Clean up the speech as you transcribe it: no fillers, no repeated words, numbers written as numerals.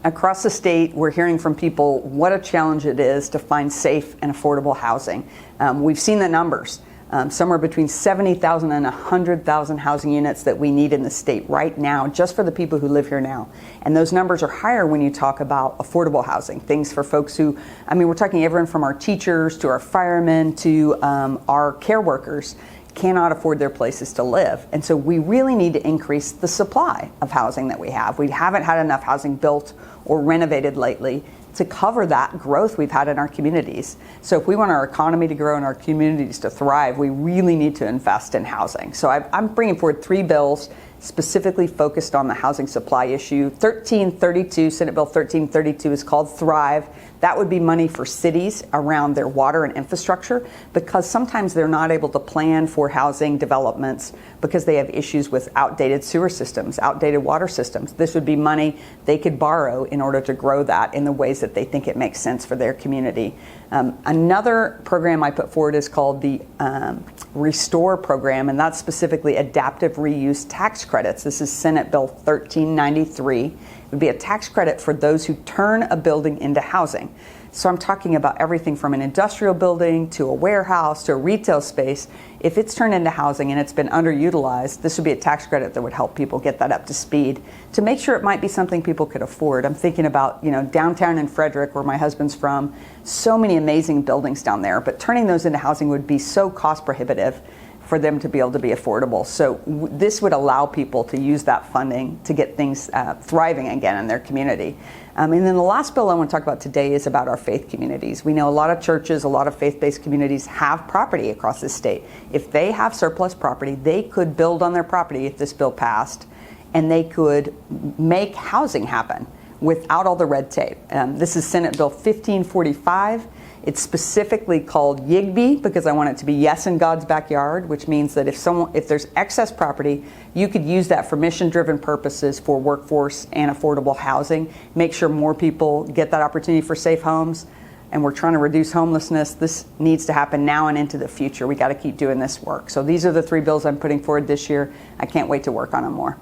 across the state, we're hearing from people what a challenge it is to find safe and affordable housing. We've seen the numbers. Somewhere between 70,000 and 100,000 housing units that we need in the state right now, just for the people who live here now. And those numbers are higher when you talk about affordable housing, things for folks who, I mean, we're talking everyone from our teachers to our firemen to our care workers cannot afford their places to live. And so we really need to increase the supply of housing that we have. We haven't had enough housing built or renovated lately to cover that growth we've had in our communities. So if we want our economy to grow and our communities to thrive, we really need to invest in housing. So I'm bringing forward 3 bills specifically focused on the housing supply issue. 1332, Senate Bill 1332 is called Thrive. That would be money for cities around their water and infrastructure, because sometimes they're not able to plan for housing developments because they have issues with outdated sewer systems, outdated water systems. This would be money they could borrow in order to grow that in the ways that they think it makes sense for their community. Another program I put forward is called the Restore program, and that's specifically adaptive reuse tax credits. This is Senate Bill 1393. It would be a tax credit for those who turn a building into housing. So I'm talking about everything from an industrial building to a warehouse to a retail space. If it's turned into housing and it's been underutilized, this would be a tax credit that would help people get that up to speed to make sure it might be something people could afford. I'm thinking about, downtown in Frederick, where my husband's from, so many amazing buildings down there, but turning those into housing would be so cost prohibitive for them to be able to be affordable. So this would allow people to use that funding to get things thriving again in their community. And then the last bill I want to talk about today is about our faith communities. We know a lot of churches, a lot of faith-based communities have property across the state. If they have surplus property, they could build on their property if this bill passed, and they could make housing happen without all the red tape. This is Senate Bill 1545. It's specifically called YIGBY because I want it to be yes in God's backyard, which means that if there's excess property, you could use that for mission-driven purposes for workforce and affordable housing. Make sure more people get that opportunity for safe homes. And we're trying to reduce homelessness. This needs to happen now and into the future. We got to keep doing this work. So these are the 3 bills I'm putting forward this year. I can't wait to work on them more.